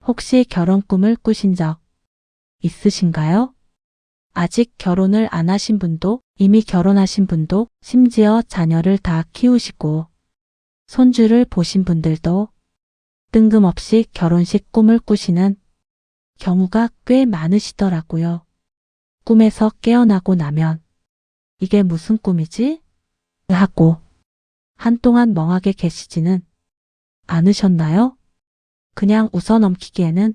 혹시 결혼 꿈을 꾸신 적 있으신가요? 아직 결혼을 안 하신 분도, 이미 결혼하신 분도, 심지어 자녀를 다 키우시고 손주를 보신 분들도 뜬금없이 결혼식 꿈을 꾸시는 경우가 꽤 많으시더라고요. 꿈에서 깨어나고 나면 이게 무슨 꿈이지? 하고 한동안 멍하게 계시지는 않으셨나요? 그냥 웃어 넘기기에는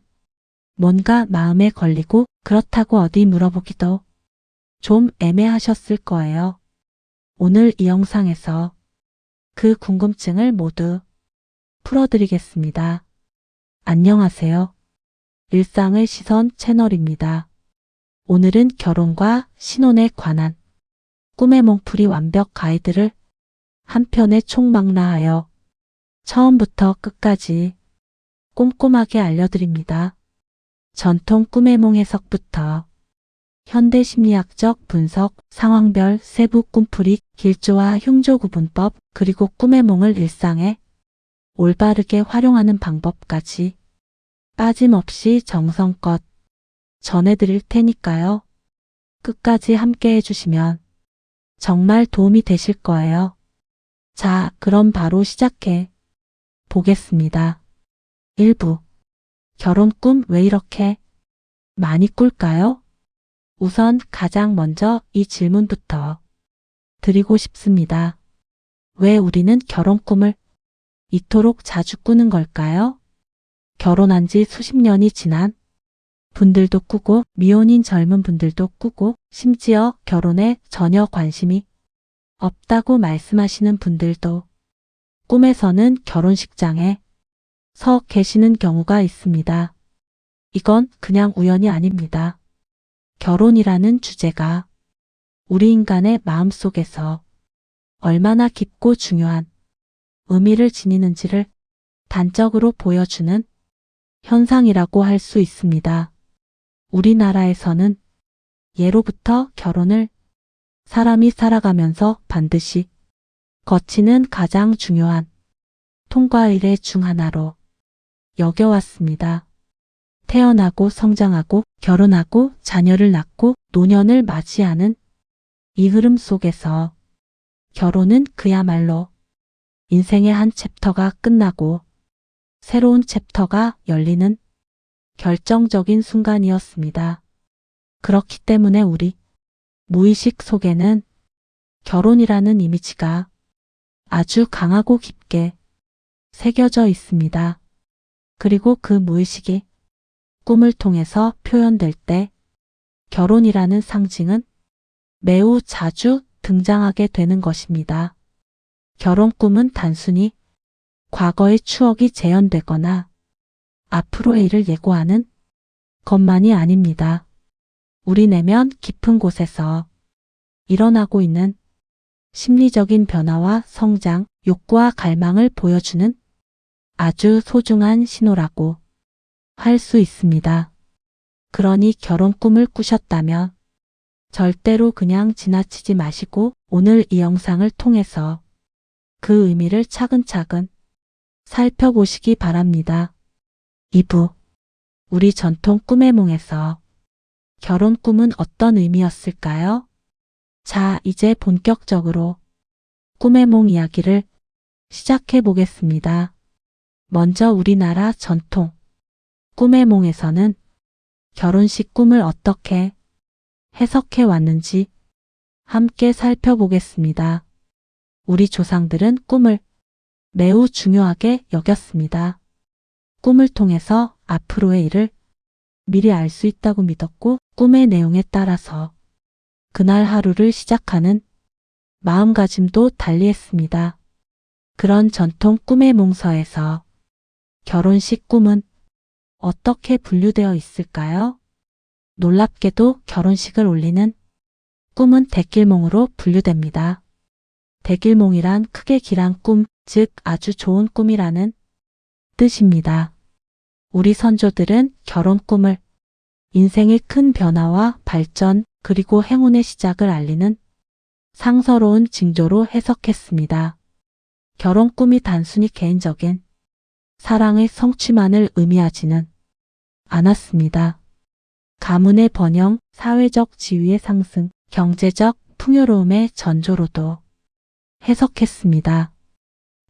뭔가 마음에 걸리고 그렇다고 어디 물어보기도 좀 애매하셨을 거예요. 오늘 이 영상에서 그 궁금증을 모두 풀어드리겠습니다. 안녕하세요. 일상의 시선 채널입니다. 오늘은 결혼과 신혼에 관한 꿈의 몽풀이 완벽 가이드를 한 편에 총망라하여 처음부터 끝까지 꼼꼼하게 알려드립니다. 전통 꿈의 몽 해석부터 현대 심리학적 분석, 상황별 세부 꿈풀이, 길조와 흉조 구분법, 그리고 꿈의 몽을 일상에 올바르게 활용하는 방법까지 빠짐없이 정성껏 전해드릴 테니까요. 끝까지 함께 해주시면 정말 도움이 되실 거예요. 자, 그럼 바로 시작해 보겠습니다. 1부. 결혼 꿈 왜 이렇게 많이 꿀까요? 우선 가장 먼저 이 질문부터 드리고 싶습니다. 왜 우리는 결혼 꿈을 이토록 자주 꾸는 걸까요? 결혼한 지 수십 년이 지난 분들도 꾸고, 미혼인 젊은 분들도 꾸고, 심지어 결혼에 전혀 관심이 없다고 말씀하시는 분들도 꿈에서는 결혼식장에 서 계시는 경우가 있습니다. 이건 그냥 우연이 아닙니다. 결혼이라는 주제가 우리 인간의 마음속에서 얼마나 깊고 중요한 의미를 지니는지를 단적으로 보여주는 현상이라고 할 수 있습니다. 우리나라에서는 예로부터 결혼을 사람이 살아가면서 반드시 거치는 가장 중요한 통과의례 중 하나로 여겨왔습니다. 태어나고 성장하고 결혼하고 자녀를 낳고 노년을 맞이하는 이 흐름 속에서 결혼은 그야말로 인생의 한 챕터가 끝나고 새로운 챕터가 열리는 결정적인 순간이었습니다. 그렇기 때문에 우리 무의식 속에는 결혼이라는 이미지가 아주 강하고 깊게 새겨져 있습니다. 그리고 그 무의식이 꿈을 통해서 표현될 때 결혼이라는 상징은 매우 자주 등장하게 되는 것입니다. 결혼 꿈은 단순히 과거의 추억이 재현되거나 앞으로의 일을 예고하는 것만이 아닙니다. 우리 내면 깊은 곳에서 일어나고 있는 심리적인 변화와 성장, 욕구와 갈망을 보여주는 아주 소중한 신호라고 할 수 있습니다. 그러니 결혼 꿈을 꾸셨다면 절대로 그냥 지나치지 마시고 오늘 이 영상을 통해서 그 의미를 차근차근 살펴보시기 바랍니다. 2부. 우리 전통 꿈의 몽에서 결혼 꿈은 어떤 의미였을까요? 자, 이제 본격적으로 꿈의 몽 이야기를 시작해 보겠습니다. 먼저 우리나라 전통 꿈의 몽에서는 결혼식 꿈을 어떻게 해석해 왔는지 함께 살펴보겠습니다. 우리 조상들은 꿈을 매우 중요하게 여겼습니다. 꿈을 통해서 앞으로의 일을 미리 알 수 있다고 믿었고 꿈의 내용에 따라서 그날 하루를 시작하는 마음가짐도 달리했습니다. 그런 전통 꿈의 몽서에서 결혼식 꿈은 어떻게 분류되어 있을까요? 놀랍게도 결혼식을 올리는 꿈은 대길몽으로 분류됩니다. 대길몽이란 크게 길한 꿈, 즉 아주 좋은 꿈이라는 뜻입니다. 우리 선조들은 결혼 꿈을 인생의 큰 변화와 발전 그리고 행운의 시작을 알리는 상서로운 징조로 해석했습니다. 결혼 꿈이 단순히 개인적인 사랑의 성취만을 의미하지는 않았습니다. 가문의 번영, 사회적 지위의 상승, 경제적 풍요로움의 전조로도 해석했습니다.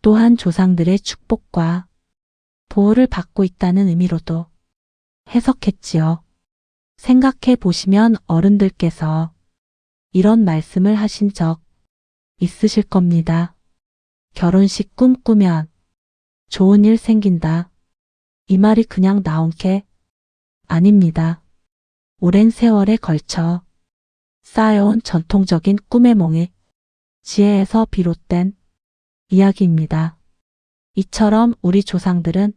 또한 조상들의 축복과 보호를 받고 있다는 의미로도 해석했지요. 생각해 보시면 어른들께서 이런 말씀을 하신 적 있으실 겁니다. 결혼식 꿈꾸면 좋은 일 생긴다. 이 말이 그냥 나온 게 아닙니다. 오랜 세월에 걸쳐 쌓여온 전통적인 꿈의 몽이 지혜에서 비롯된 이야기입니다. 이처럼 우리 조상들은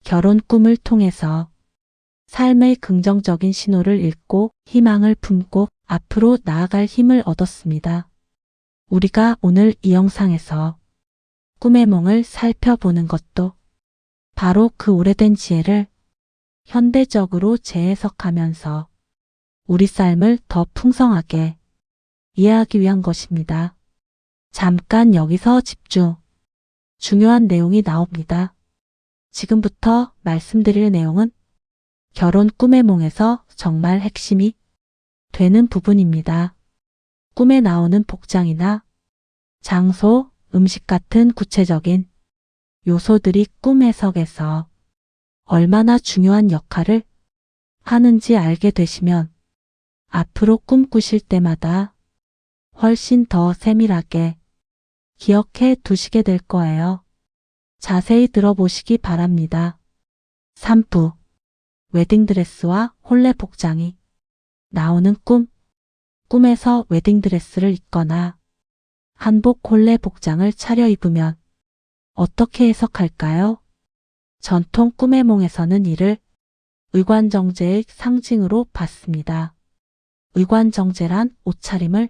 결혼 꿈을 통해서 삶의 긍정적인 신호를 읽고 희망을 품고 앞으로 나아갈 힘을 얻었습니다. 우리가 오늘 이 영상에서 꿈의 몽을 살펴보는 것도 바로 그 오래된 지혜를 현대적으로 재해석하면서 우리 삶을 더 풍성하게 이해하기 위한 것입니다. 잠깐 여기서 집중. 중요한 내용이 나옵니다. 지금부터 말씀드릴 내용은 결혼 꿈의 몽에서 정말 핵심이 되는 부분입니다. 꿈에 나오는 복장이나 장소, 음식 같은 구체적인 요소들이 꿈 해석에서 얼마나 중요한 역할을 하는지 알게 되시면 앞으로 꿈꾸실 때마다 훨씬 더 세밀하게 기억해 두시게 될 거예요. 자세히 들어보시기 바랍니다. 3부 웨딩드레스와 홀레 복장이 나오는 꿈. 꿈에서 웨딩드레스를 입거나 한복 홀레 복장을 차려입으면 어떻게 해석할까요? 전통 꿈의 몽에서는 이를 의관정제의 상징으로 봤습니다. 의관정제란 옷차림을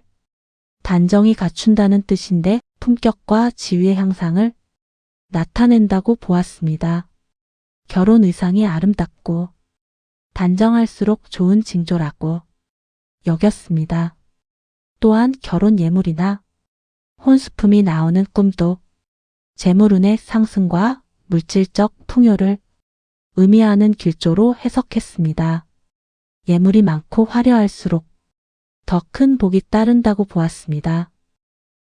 단정히 갖춘다는 뜻인데 품격과 지위의 향상을 나타낸다고 보았습니다. 결혼 의상이 아름답고 단정할수록 좋은 징조라고 여겼습니다. 또한 결혼 예물이나 혼수품이 나오는 꿈도 재물운의 상승과 물질적 풍요를 의미하는 길조로 해석했습니다. 예물이 많고 화려할수록 더 큰 복이 따른다고 보았습니다.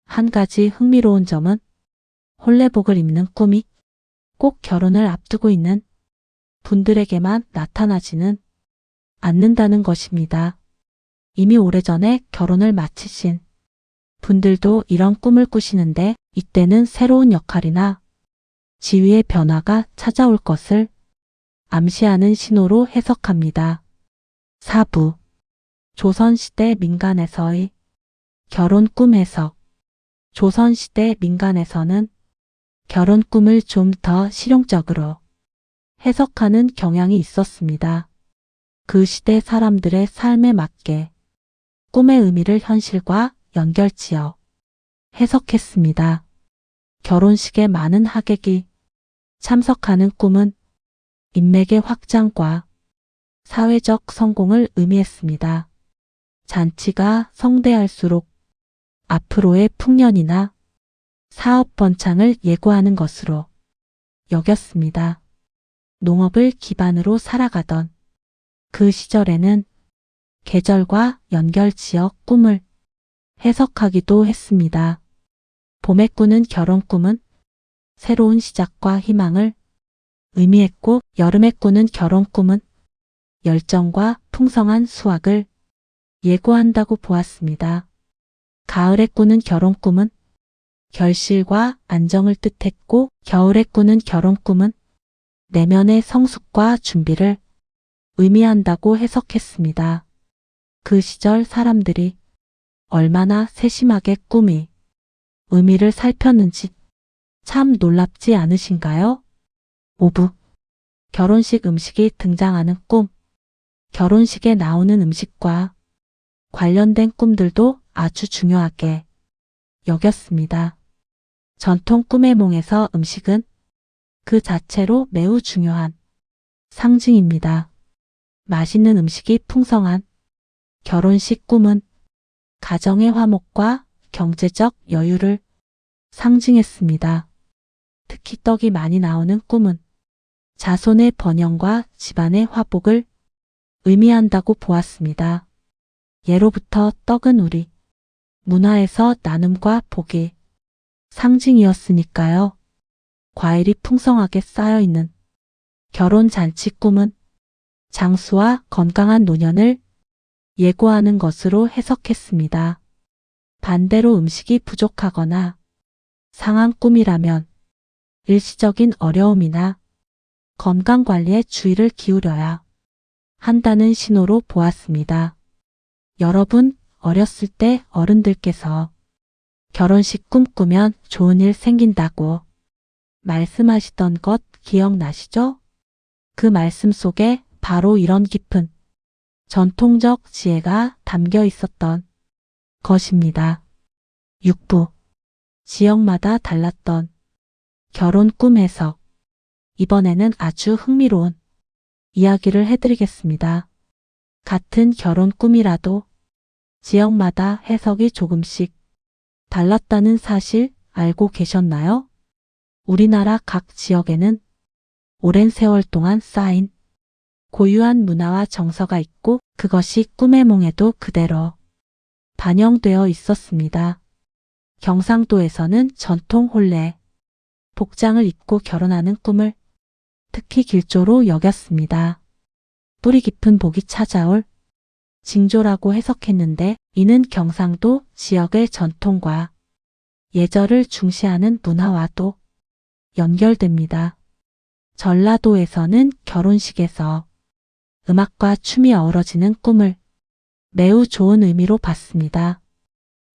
한 가지 흥미로운 점은 홀레복을 입는 꿈이 꼭 결혼을 앞두고 있는 분들에게만 나타나지는 않는다는 것입니다. 이미 오래전에 결혼을 마치신 분들도 이런 꿈을 꾸시는데 이때는 새로운 역할이나 지위의 변화가 찾아올 것을 암시하는 신호로 해석합니다. 4부 조선시대 민간에서의 결혼 꿈 해석. 조선시대 민간에서는 결혼 꿈을 좀 더 실용적으로 해석하는 경향이 있었습니다. 그 시대 사람들의 삶에 맞게 꿈의 의미를 현실과 연결지어 해석했습니다. 결혼식에 많은 하객이 참석하는 꿈은 인맥의 확장과 사회적 성공을 의미했습니다. 잔치가 성대할수록 앞으로의 풍년이나 사업 번창을 예고하는 것으로 여겼습니다. 농업을 기반으로 살아가던 그 시절에는 계절과 연결지어 꿈을 해석하기도 했습니다. 봄에 꾸는 결혼 꿈은 새로운 시작과 희망을 의미했고 여름에 꾸는 결혼 꿈은 열정과 풍성한 수확을 예고한다고 보았습니다. 가을에 꾸는 결혼 꿈은 결실과 안정을 뜻했고 겨울에 꾸는 결혼 꿈은 내면의 성숙과 준비를 의미한다고 해석했습니다. 그 시절 사람들이 얼마나 세심하게 꿈이 의미를 살폈는지 참 놀랍지 않으신가요? 5부 결혼식 음식이 등장하는 꿈. 결혼식에 나오는 음식과 관련된 꿈들도 아주 중요하게 여겼습니다. 전통 꿈의 몽에서 음식은 그 자체로 매우 중요한 상징입니다. 맛있는 음식이 풍성한 결혼식 꿈은 가정의 화목과 경제적 여유를 상징했습니다. 특히 떡이 많이 나오는 꿈은 자손의 번영과 집안의 화복을 의미한다고 보았습니다. 예로부터 떡은 우리 문화에서 나눔과 복의 상징이었으니까요. 과일이 풍성하게 쌓여있는 결혼 잔치 꿈은 장수와 건강한 노년을 예고하는 것으로 해석했습니다. 반대로 음식이 부족하거나 상한 꿈이라면 일시적인 어려움이나 건강관리에 주의를 기울여야 한다는 신호로 보았습니다. 여러분, 어렸을 때 어른들께서 결혼식 꿈꾸면 좋은 일 생긴다고 말씀하시던 것 기억나시죠? 그 말씀 속에 바로 이런 깊은 전통적 지혜가 담겨 있었던 것입니다. 6부. 지역마다 달랐던 결혼 꿈 해석. 이번에는 아주 흥미로운 이야기를 해드리겠습니다. 같은 결혼 꿈이라도 지역마다 해석이 조금씩 달랐다는 사실 알고 계셨나요? 우리나라 각 지역에는 오랜 세월 동안 쌓인 고유한 문화와 정서가 있고 그것이 꿈의 몽에도 그대로 반영되어 있었습니다. 경상도에서는 전통 혼례, 복장을 입고 결혼하는 꿈을 특히 길조로 여겼습니다. 뿌리 깊은 복이 찾아올 징조라고 해석했는데 이는 경상도 지역의 전통과 예절을 중시하는 문화와도 연결됩니다. 전라도에서는 결혼식에서 음악과 춤이 어우러지는 꿈을 매우 좋은 의미로 봤습니다.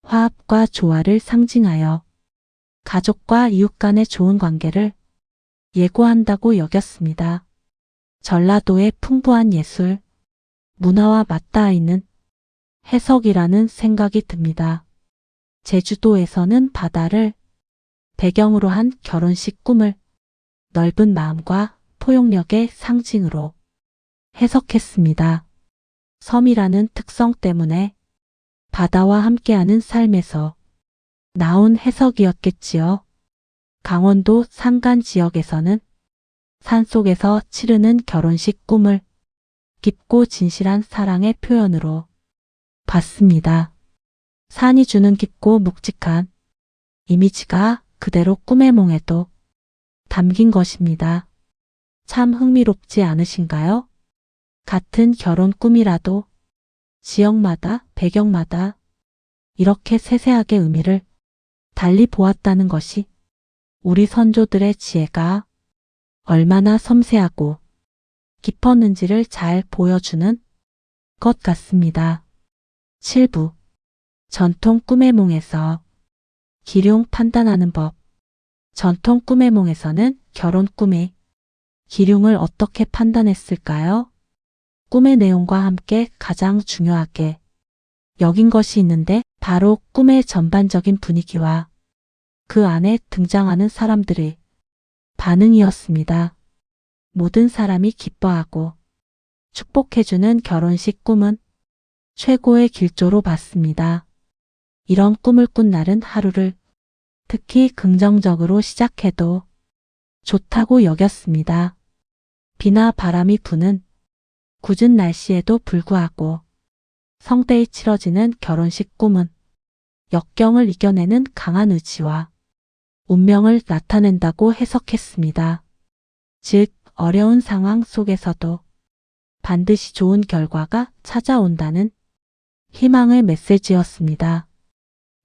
화합과 조화를 상징하여 가족과 이웃 간의 좋은 관계를 예고한다고 여겼습니다. 전라도의 풍부한 예술, 문화와 맞닿아 있는 해석이라는 생각이 듭니다. 제주도에서는 바다를 배경으로 한 결혼식 꿈을 넓은 마음과 포용력의 상징으로 해석했습니다. 섬이라는 특성 때문에 바다와 함께하는 삶에서 나온 해석이었겠지요. 강원도 산간 지역에서는 산속에서 치르는 결혼식 꿈을 깊고 진실한 사랑의 표현으로 봤습니다. 산이 주는 깊고 묵직한 이미지가 그대로 꿈의 몽에도 담긴 것입니다. 참 흥미롭지 않으신가요? 같은 결혼 꿈이라도 지역마다, 배경마다 이렇게 세세하게 의미를 달리 보았다는 것이 우리 선조들의 지혜가 얼마나 섬세하고 깊었는지를 잘 보여주는 것 같습니다. 7부. 전통 꿈의 몽에서 기룡 판단하는 법. 전통 꿈의 몽에서는 결혼 꿈이 기룡을 어떻게 판단했을까요? 꿈의 내용과 함께 가장 중요하게 여긴 것이 있는데 바로 꿈의 전반적인 분위기와 그 안에 등장하는 사람들의 반응이었습니다. 모든 사람이 기뻐하고 축복해주는 결혼식 꿈은 최고의 길조로 봤습니다. 이런 꿈을 꾼 날은 하루를 특히 긍정적으로 시작해도 좋다고 여겼습니다. 비나 바람이 부는 궂은 날씨에도 불구하고 성대에 치러지는 결혼식 꿈은 역경을 이겨내는 강한 의지와 운명을 나타낸다고 해석했습니다. 즉, 어려운 상황 속에서도 반드시 좋은 결과가 찾아온다는 희망의 메시지였습니다.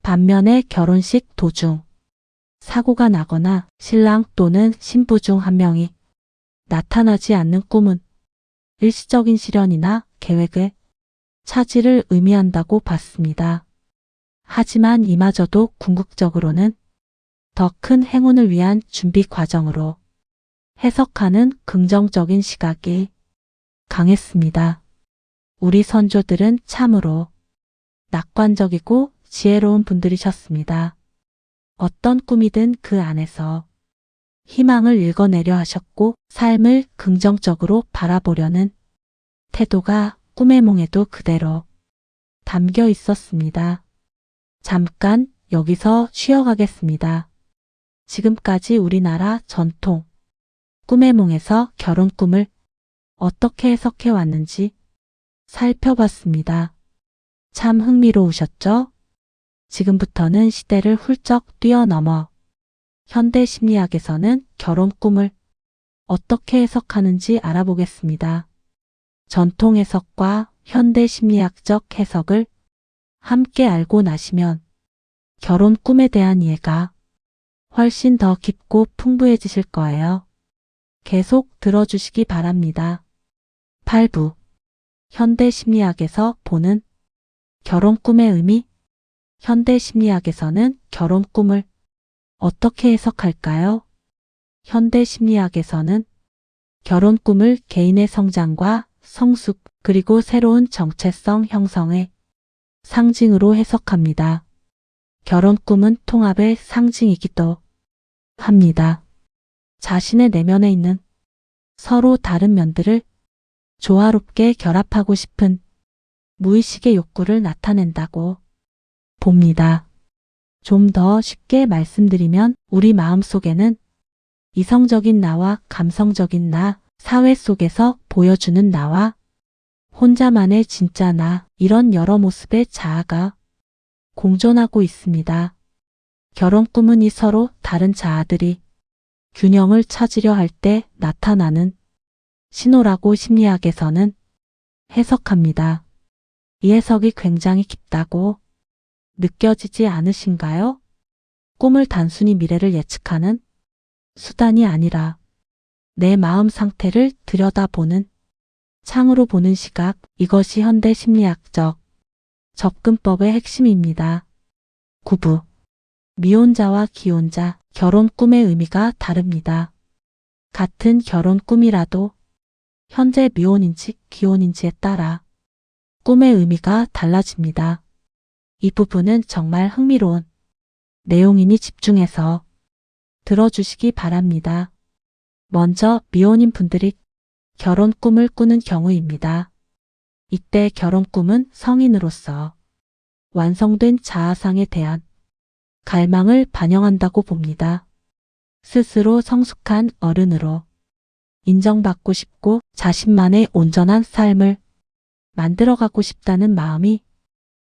반면에 결혼식 도중 사고가 나거나 신랑 또는 신부 중 한 명이 나타나지 않는 꿈은 일시적인 시련이나 계획의 차질을 의미한다고 봤습니다. 하지만 이마저도 궁극적으로는 더 큰 행운을 위한 준비 과정으로 해석하는 긍정적인 시각이 강했습니다. 우리 선조들은 참으로 낙관적이고 지혜로운 분들이셨습니다. 어떤 꿈이든 그 안에서 희망을 읽어내려 하셨고 삶을 긍정적으로 바라보려는 태도가 꿈의 몽에도 그대로 담겨 있었습니다. 잠깐 여기서 쉬어가겠습니다. 지금까지 우리나라 전통 꿈의 몽에서 결혼 꿈을 어떻게 해석해 왔는지 살펴봤습니다. 참 흥미로우셨죠? 지금부터는 시대를 훌쩍 뛰어넘어 현대 심리학에서는 결혼 꿈을 어떻게 해석하는지 알아보겠습니다. 전통 해석과 현대 심리학적 해석을 함께 알고 나시면 결혼 꿈에 대한 이해가 훨씬 더 깊고 풍부해지실 거예요. 계속 들어주시기 바랍니다. 8부 현대 심리학에서 보는 결혼 꿈의 의미. 현대 심리학에서는 결혼 꿈을 어떻게 해석할까요? 현대 심리학에서는 결혼 꿈을 개인의 성장과 성숙 그리고 새로운 정체성 형성의 상징으로 해석합니다. 결혼 꿈은 통합의 상징이기도 합니다. 자신의 내면에 있는 서로 다른 면들을 조화롭게 결합하고 싶은 무의식의 욕구를 나타낸다고 봅니다. 좀 더 쉽게 말씀드리면 우리 마음속에는 이성적인 나와 감성적인 나, 사회 속에서 보여주는 나와 혼자만의 진짜 나, 이런 여러 모습의 자아가 공존하고 있습니다. 결혼 꿈은 이 서로 다른 자아들이 균형을 찾으려 할 때 나타나는 신호라고 심리학에서는 해석합니다. 이 해석이 굉장히 깊다고 느껴지지 않으신가요? 꿈을 단순히 미래를 예측하는 수단이 아니라 내 마음 상태를 들여다보는 창으로 보는 시각, 이것이 현대 심리학적 접근법의 핵심입니다. 9부 미혼자와 기혼자, 결혼 꿈의 의미가 다릅니다. 같은 결혼 꿈이라도 현재 미혼인지 기혼인지에 따라 꿈의 의미가 달라집니다. 이 부분은 정말 흥미로운 내용이니 집중해서 들어주시기 바랍니다. 먼저 미혼인 분들이 결혼 꿈을 꾸는 경우입니다. 이때 결혼 꿈은 성인으로서 완성된 자아상에 대한 갈망을 반영한다고 봅니다. 스스로 성숙한 어른으로 인정받고 싶고 자신만의 온전한 삶을 만들어가고 싶다는 마음이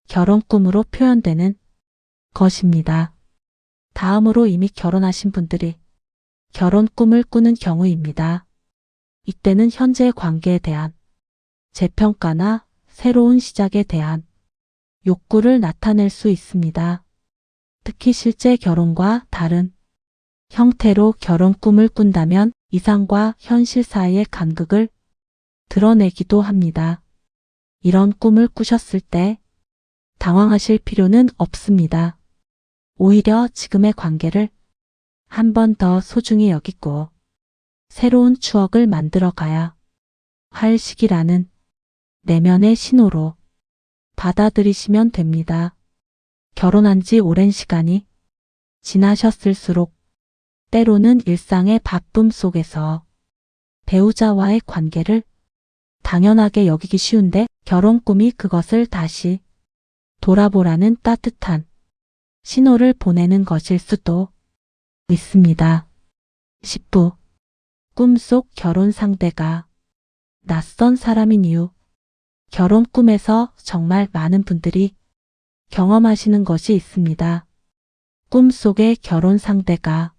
결혼 꿈으로 표현되는 것입니다. 다음으로 이미 결혼하신 분들이 결혼 꿈을 꾸는 경우입니다. 이때는 현재의 관계에 대한 재평가나 새로운 시작에 대한 욕구를 나타낼 수 있습니다. 특히 실제 결혼과 다른 형태로 결혼 꿈을 꾼다면 이상과 현실 사이의 간극을 드러내기도 합니다. 이런 꿈을 꾸셨을 때 당황하실 필요는 없습니다. 오히려 지금의 관계를 한 번 더 소중히 여기고 새로운 추억을 만들어 가야 할 시기라는 내면의 신호로 받아들이시면 됩니다. 결혼한 지 오랜 시간이 지나셨을수록 때로는 일상의 바쁨 속에서 배우자와의 관계를 당연하게 여기기 쉬운데 결혼 꿈이 그것을 다시 돌아보라는 따뜻한 신호를 보내는 것일 수도 있습니다. 10부 꿈속 결혼 상대가 낯선 사람인 이유. 결혼 꿈에서 정말 많은 분들이 경험하시는 것이 있습니다. 꿈속의 결혼 상대가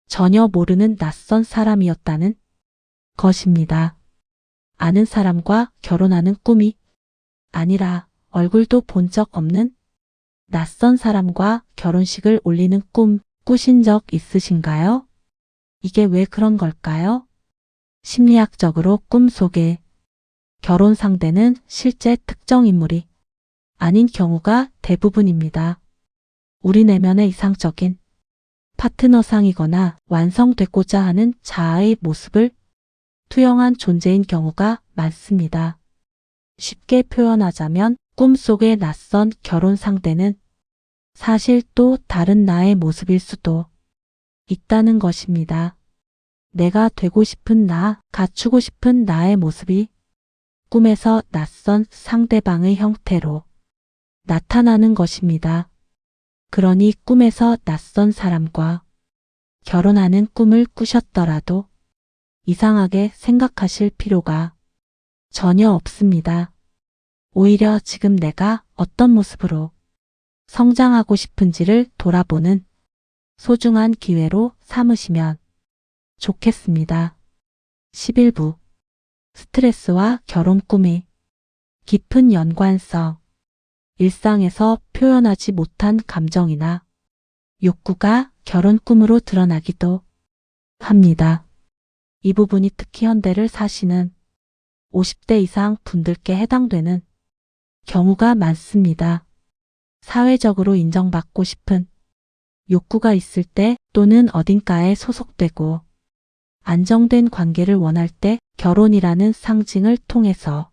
전혀 모르는 낯선 사람이었다는 것입니다. 아는 사람과 결혼하는 꿈이 아니라 얼굴도 본 적 없는 낯선 사람과 결혼식을 올리는 꿈 꾸신 적 있으신가요? 이게 왜 그런 걸까요? 심리학적으로 꿈속의 결혼 상대는 실제 특정 인물이 아닌 경우가 대부분입니다. 우리 내면의 이상적인 파트너상이거나 완성되고자 하는 자아의 모습을 투영한 존재인 경우가 많습니다. 쉽게 표현하자면 꿈속의 낯선 결혼 상대는 사실 또 다른 나의 모습일 수도 있다는 것입니다. 내가 되고 싶은 나, 갖추고 싶은 나의 모습이 꿈에서 낯선 상대방의 형태로 나타나는 것입니다. 그러니 꿈에서 낯선 사람과 결혼하는 꿈을 꾸셨더라도 이상하게 생각하실 필요가 전혀 없습니다. 오히려 지금 내가 어떤 모습으로 성장하고 싶은지를 돌아보는 소중한 기회로 삼으시면 좋겠습니다. 11부 스트레스와 결혼 꿈이 깊은 연관성. 일상에서 표현하지 못한 감정이나 욕구가 결혼 꿈으로 드러나기도 합니다. 이 부분이 특히 현대를 사시는 50대 이상 분들께 해당되는 경우가 많습니다. 사회적으로 인정받고 싶은 욕구가 있을 때 또는 어딘가에 소속되고 안정된 관계를 원할 때 결혼이라는 상징을 통해서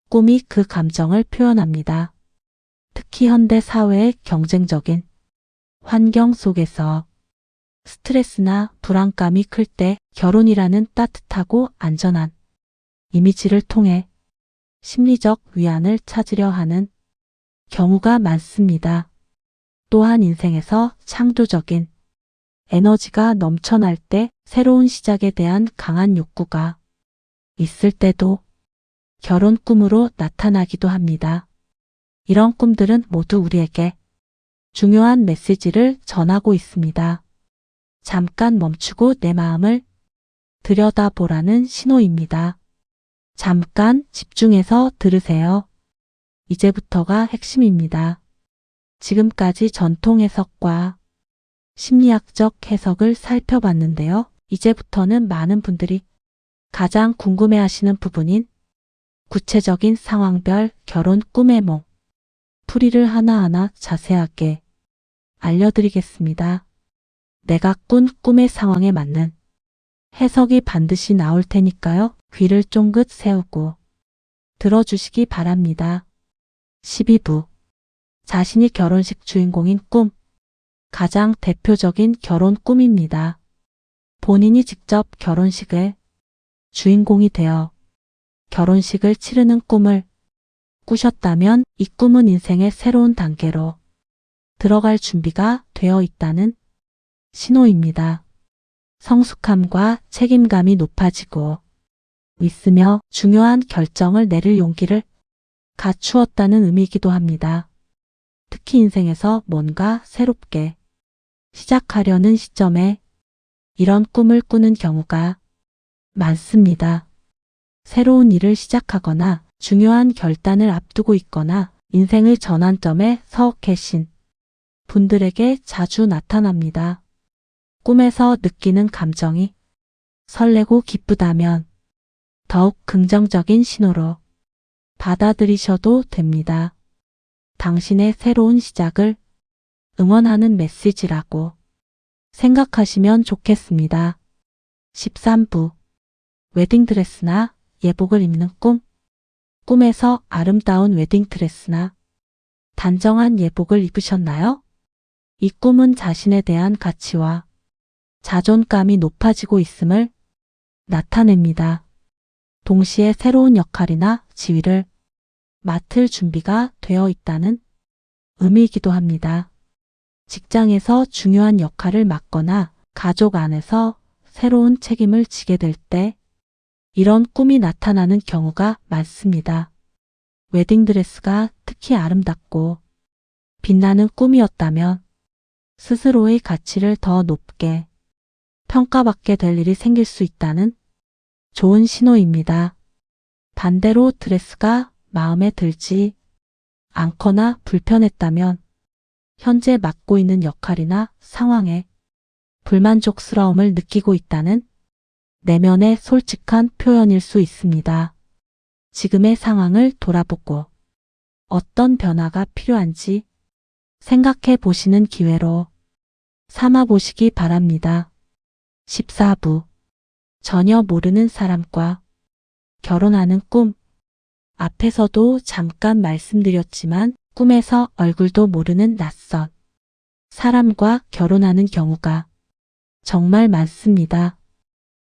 꿈이 그 감정을 표현합니다. 특히 현대 사회의 경쟁적인 환경 속에서 스트레스나 불안감이 클 때 결혼이라는 따뜻하고 안전한 이미지를 통해 심리적 위안을 찾으려 하는 경우가 많습니다. 또한 인생에서 창조적인 에너지가 넘쳐날 때 새로운 시작에 대한 강한 욕구가 있을 때도 결혼 꿈으로 나타나기도 합니다. 이런 꿈들은 모두 우리에게 중요한 메시지를 전하고 있습니다. 잠깐 멈추고 내 마음을 들여다보라는 신호입니다. 잠깐 집중해서 들으세요. 이제부터가 핵심입니다. 지금까지 전통 해석과 심리학적 해석을 살펴봤는데요. 이제부터는 많은 분들이 가장 궁금해하시는 부분인 구체적인 상황별 결혼 꿈의 몽, 풀이를 하나하나 자세하게 알려드리겠습니다. 내가 꾼 꿈의 상황에 맞는 해석이 반드시 나올 테니까요. 귀를 쫑긋 세우고 들어주시기 바랍니다. 12부 자신이 결혼식 주인공인 꿈. 가장 대표적인 결혼 꿈입니다. 본인이 직접 결혼식의 주인공이 되어 결혼식을 치르는 꿈을 꾸셨다면 이 꿈은 인생의 새로운 단계로 들어갈 준비가 되어 있다는 신호입니다. 성숙함과 책임감이 높아지고 있으며 중요한 결정을 내릴 용기를 갖추었다는 의미이기도 합니다. 특히 인생에서 뭔가 새롭게 시작하려는 시점에 이런 꿈을 꾸는 경우가 많습니다. 새로운 일을 시작하거나 중요한 결단을 앞두고 있거나 인생의 전환점에 서 계신 분들에게 자주 나타납니다. 꿈에서 느끼는 감정이 설레고 기쁘다면 더욱 긍정적인 신호로 받아들이셔도 됩니다. 당신의 새로운 시작을 응원하는 메시지라고 생각하시면 좋겠습니다. 13부 웨딩드레스나 예복을 입는 꿈. 꿈에서 아름다운 웨딩드레스나 단정한 예복을 입으셨나요? 이 꿈은 자신에 대한 가치와 자존감이 높아지고 있음을 나타냅니다. 동시에 새로운 역할이나 지위를 맡을 준비가 되어 있다는 의미이기도 합니다. 직장에서 중요한 역할을 맡거나 가족 안에서 새로운 책임을 지게 될 때 이런 꿈이 나타나는 경우가 많습니다. 웨딩드레스가 특히 아름답고 빛나는 꿈이었다면 스스로의 가치를 더 높게 평가받게 될 일이 생길 수 있다는 좋은 신호입니다. 반대로 드레스가 마음에 들지 않거나 불편했다면 현재 맡고 있는 역할이나 상황에 불만족스러움을 느끼고 있다는 내면의 솔직한 표현일 수 있습니다. 지금의 상황을 돌아보고 어떤 변화가 필요한지 생각해 보시는 기회로 삼아 보시기 바랍니다. 14부 전혀 모르는 사람과 결혼하는 꿈. 앞에서도 잠깐 말씀드렸지만 꿈에서 얼굴도 모르는 낯선 사람과 결혼하는 경우가 정말 많습니다.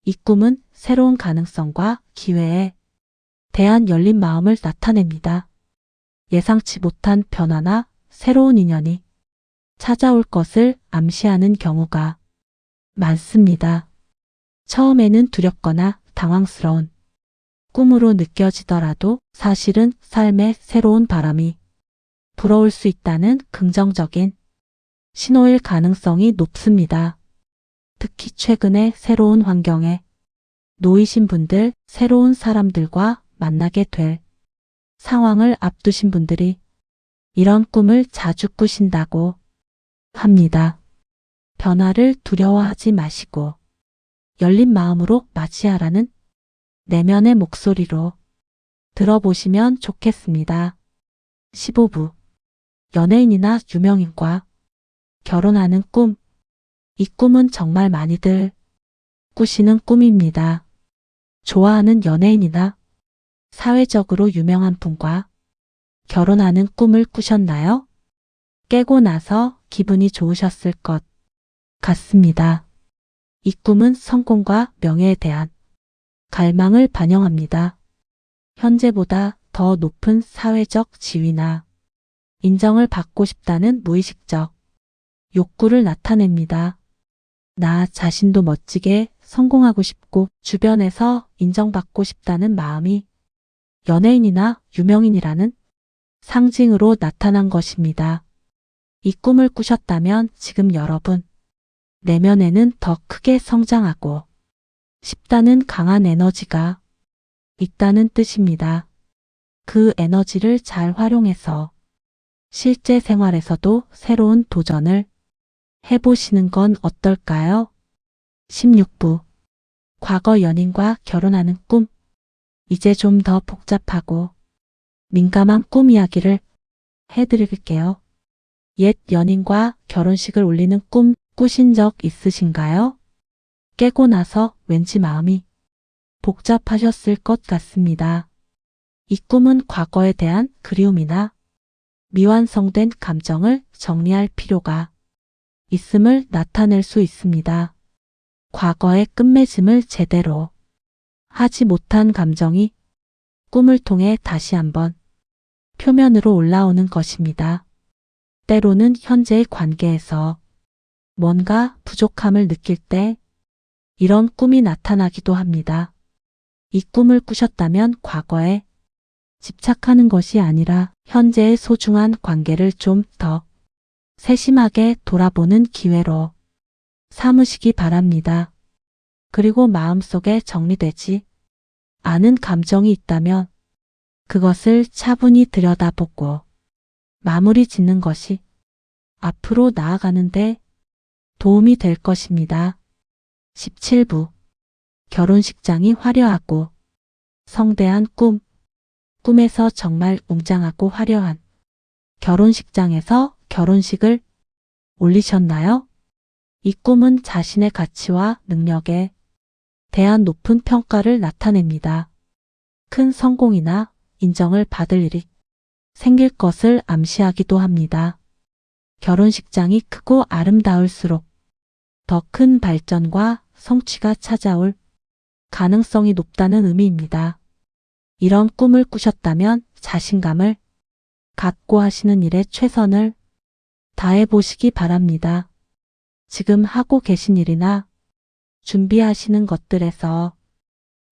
이 꿈은 새로운 가능성과 기회에 대한 열린 마음을 나타냅니다. 예상치 못한 변화나 새로운 인연이 찾아올 것을 암시하는 경우가 많습니다. 처음에는 두렵거나 당황스러운 꿈으로 느껴지더라도 사실은 삶에 새로운 바람이 불어올 수 있다는 긍정적인 신호일 가능성이 높습니다. 특히 최근에 새로운 환경에 놓이신 분들, 새로운 사람들과 만나게 될 상황을 앞두신 분들이 이런 꿈을 자주 꾸신다고 합니다. 변화를 두려워하지 마시고 열린 마음으로 맞이하라는 내면의 목소리로 들어보시면 좋겠습니다. 15부. 연예인이나 유명인과 결혼하는 꿈. 이 꿈은 정말 많이들 꾸시는 꿈입니다. 좋아하는 연예인이나 사회적으로 유명한 분과 결혼하는 꿈을 꾸셨나요? 깨고 나서 기분이 좋으셨을 것 같습니다. 이 꿈은 성공과 명예에 대한 갈망을 반영합니다. 현재보다 더 높은 사회적 지위나 인정을 받고 싶다는 무의식적 욕구를 나타냅니다. 나 자신도 멋지게 성공하고 싶고 주변에서 인정받고 싶다는 마음이 연예인이나 유명인이라는 상징으로 나타난 것입니다. 이 꿈을 꾸셨다면 지금 여러분 내면에는 더 크게 성장하고 싶다는 강한 에너지가 있다는 뜻입니다. 그 에너지를 잘 활용해서 실제 생활에서도 새로운 도전을 해보시는 건 어떨까요? 16부. 과거 연인과 결혼하는 꿈. 이제 좀 더 복잡하고 민감한 꿈 이야기를 해드릴게요. 옛 연인과 결혼식을 올리는 꿈 꾸신 적 있으신가요? 깨고 나서 왠지 마음이 복잡하셨을 것 같습니다. 이 꿈은 과거에 대한 그리움이나 미완성된 감정을 정리할 필요가 있음을 나타낼 수 있습니다. 과거의 끝맺음을 제대로 하지 못한 감정이 꿈을 통해 다시 한번 표면으로 올라오는 것입니다. 때로는 현재의 관계에서 뭔가 부족함을 느낄 때 이런 꿈이 나타나기도 합니다. 이 꿈을 꾸셨다면 과거에 집착하는 것이 아니라 현재의 소중한 관계를 좀 더 세심하게 돌아보는 기회로 삼으시기 바랍니다. 그리고 마음속에 정리되지 않은 감정이 있다면 그것을 차분히 들여다보고 마무리 짓는 것이 앞으로 나아가는데 도움이 될 것입니다. 17부. 결혼식장이 화려하고 성대한 꿈. 꿈에서 정말 웅장하고 화려한 결혼식장에서 결혼식을 올리셨나요? 이 꿈은 자신의 가치와 능력에 대한 높은 평가를 나타냅니다. 큰 성공이나 인정을 받을 일이 생길 것을 암시하기도 합니다. 결혼식장이 크고 아름다울수록 더 큰 발전과 성취가 찾아올 가능성이 높다는 의미입니다. 이런 꿈을 꾸셨다면 자신감을 갖고 하시는 일에 최선을 다해 보시기 바랍니다. 지금 하고 계신 일이나 준비하시는 것들에서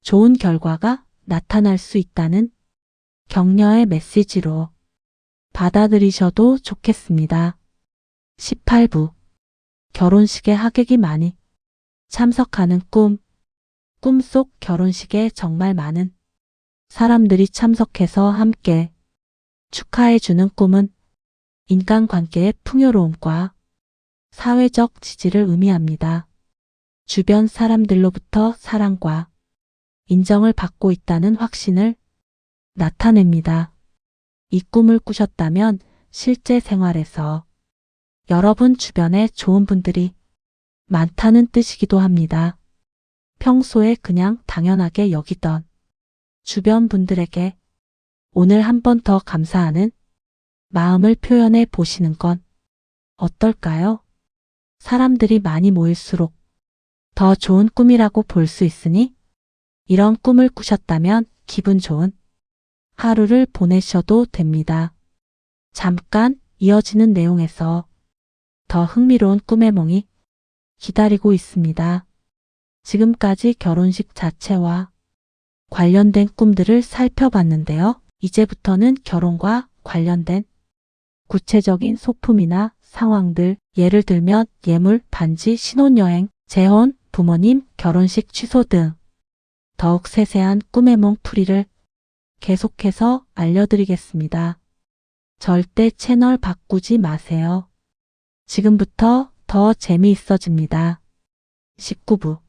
좋은 결과가 나타날 수 있다는 격려의 메시지로 받아들이셔도 좋겠습니다. 18부. 결혼식에 하객이 많이 참석하는 꿈. 꿈속 결혼식에 정말 많은 사람들이 참석해서 함께 축하해주는 꿈은 인간관계의 풍요로움과 사회적 지지를 의미합니다. 주변 사람들로부터 사랑과 인정을 받고 있다는 확신을 나타냅니다. 이 꿈을 꾸셨다면 실제 생활에서 여러분 주변에 좋은 분들이 많다는 뜻이기도 합니다. 평소에 그냥 당연하게 여기던 주변 분들에게 오늘 한 번 더 감사하는 마음을 표현해 보시는 건 어떨까요? 사람들이 많이 모일수록 더 좋은 꿈이라고 볼 수 있으니 이런 꿈을 꾸셨다면 기분 좋은 하루를 보내셔도 됩니다. 잠깐 이어지는 내용에서 더 흥미로운 꿈의 몽이 기다리고 있습니다. 지금까지 결혼식 자체와 관련된 꿈들을 살펴봤는데요. 이제부터는 결혼과 관련된 구체적인 소품이나 상황들, 예를 들면 예물, 반지, 신혼여행, 재혼, 부모님, 결혼식 취소 등 더욱 세세한 꿈의 몽풀이를 계속해서 알려드리겠습니다. 절대 채널 바꾸지 마세요. 지금부터 더 재미있어집니다. 19부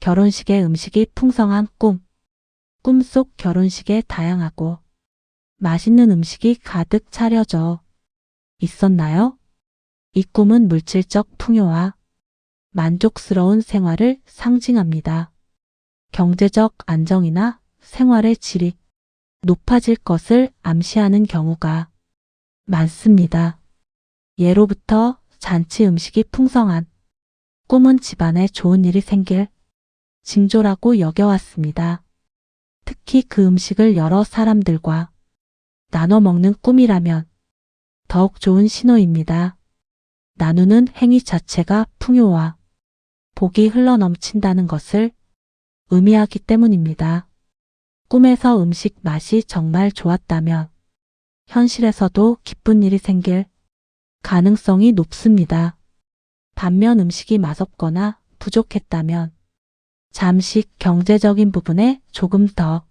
결혼식의 음식이 풍성한 꿈. 꿈속 결혼식에 다양하고 맛있는 음식이 가득 차려져 있었나요? 이 꿈은 물질적 풍요와 만족스러운 생활을 상징합니다. 경제적 안정이나 생활의 질이 높아질 것을 암시하는 경우가 많습니다. 예로부터 잔치 음식이 풍성한 꿈은 집안에 좋은 일이 생길 징조라고 여겨왔습니다. 특히 그 음식을 여러 사람들과 나눠 먹는 꿈이라면 더욱 좋은 신호입니다. 나누는 행위 자체가 풍요와 복이 흘러넘친다는 것을 의미하기 때문입니다. 꿈에서 음식 맛이 정말 좋았다면 현실에서도 기쁜 일이 생길 가능성이 높습니다. 반면 음식이 맛없거나 부족했다면 잠시 경제적인 부분에 조금 더